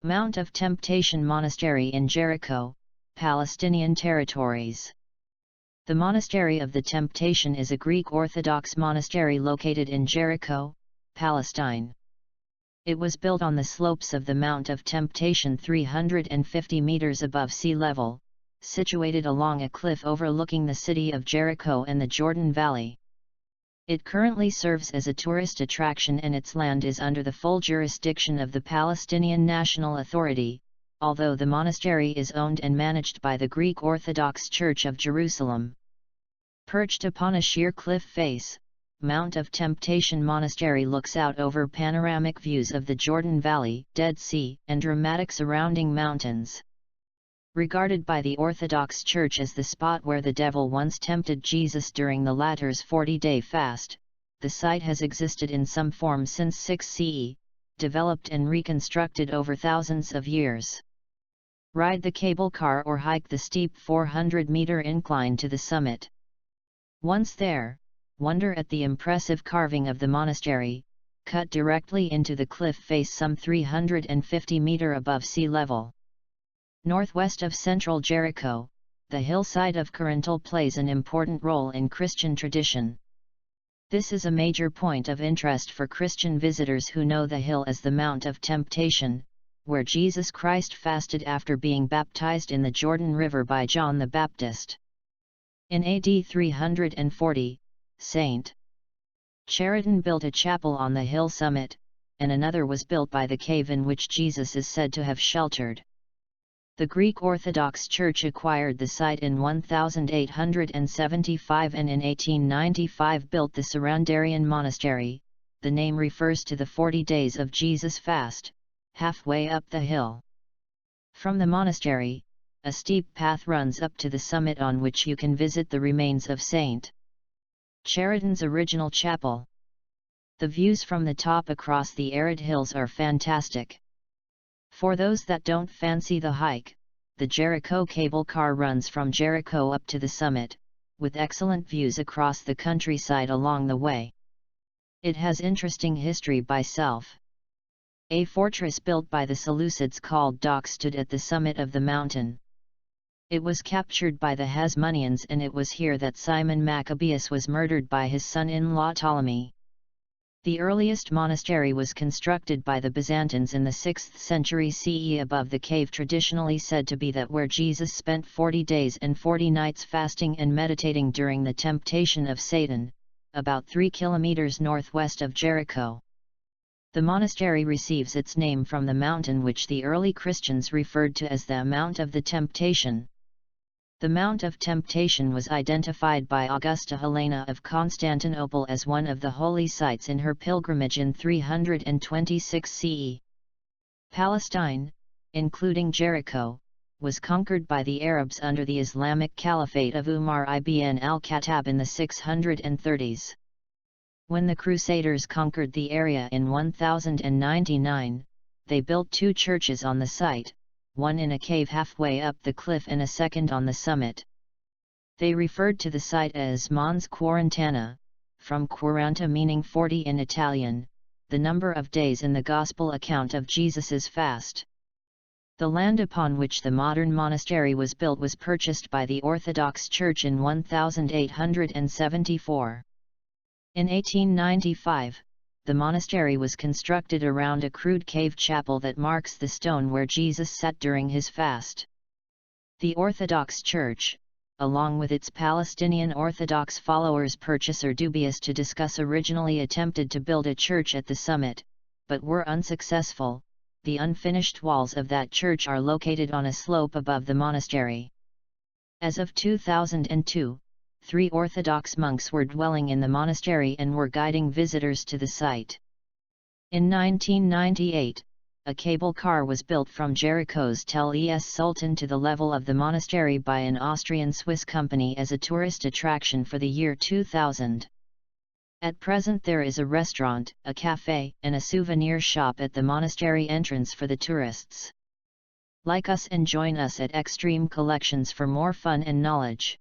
Mount of Temptation Monastery in Jericho, Palestinian territories. The Monastery of the Temptation is a Greek Orthodox monastery located in Jericho, Palestine. It was built on the slopes of the Mount of Temptation 350 meters above sea level, situated along a cliff overlooking the city of Jericho and the Jordan Valley. It currently serves as a tourist attraction and its land is under the full jurisdiction of the Palestinian National Authority, although the monastery is owned and managed by the Greek Orthodox Church of Jerusalem. Perched upon a sheer cliff face, Mount of Temptation Monastery looks out over panoramic views of the Jordan Valley, Dead Sea, and dramatic surrounding mountains. Regarded by the Orthodox Church as the spot where the devil once tempted Jesus during the latter's 40-day fast, the site has existed in some form since 6 CE, developed and reconstructed over thousands of years. Ride the cable car or hike the steep 400-meter incline to the summit. Once there, wonder at the impressive carving of the monastery, cut directly into the cliff face some 350 meters above sea level. Northwest of central Jericho, the hillside of Corinthal plays an important role in Christian tradition. This is a major point of interest for Christian visitors who know the hill as the Mount of Temptation, where Jesus Christ fasted after being baptized in the Jordan River by John the Baptist. In AD 340, St. Cheriton built a chapel on the hill summit, and another was built by the cave in which Jesus is said to have sheltered. The Greek Orthodox Church acquired the site in 1875 and in 1895 built the Surroundarian Monastery. The name refers to the 40 days of Jesus' fast, halfway up the hill. From the monastery, a steep path runs up to the summit on which you can visit the remains of St. Cheriton's original chapel. The views from the top across the arid hills are fantastic. For those that don't fancy the hike, the Jericho cable car runs from Jericho up to the summit, with excellent views across the countryside along the way. It has interesting history by itself. A fortress built by the Seleucids called Dox stood at the summit of the mountain. It was captured by the Hasmoneans and it was here that Simon Maccabeus was murdered by his son-in-law Ptolemy. The earliest monastery was constructed by the Byzantines in the 6th century CE above the cave traditionally said to be that where Jesus spent 40 days and 40 nights fasting and meditating during the temptation of Satan, about 3 kilometers northwest of Jericho. The monastery receives its name from the mountain which the early Christians referred to as the Mount of the Temptation. The Mount of Temptation was identified by Augusta Helena of Constantinople as one of the holy sites in her pilgrimage in 326 CE. Palestine, including Jericho, was conquered by the Arabs under the Islamic Caliphate of Umar ibn al-Khattab in the 630s. When the Crusaders conquered the area in 1099, they built 2 churches on the site, one in a cave halfway up the cliff and a second on the summit. They referred to the site as Mons Quarantana, from quaranta meaning 40 in Italian, the number of days in the Gospel account of Jesus's fast. The land upon which the modern monastery was built was purchased by the Orthodox Church in 1874. In 1895, the monastery was constructed around a crude cave chapel that marks the stone where Jesus sat during his fast. The Orthodox Church, along with its Palestinian Orthodox followers are dubious to discuss originally attempted to build a church at the summit, but were unsuccessful. The unfinished walls of that church are located on a slope above the monastery. As of 2002, 3 Orthodox monks were dwelling in the monastery and were guiding visitors to the site. In 1998, a cable car was built from Jericho's Tel Es Sultan to the level of the monastery by an Austrian-Swiss company as a tourist attraction for the year 2000. At present there is a restaurant, a cafe, and a souvenir shop at the monastery entrance for the tourists. Like us and join us at Extreme Collections for more fun and knowledge.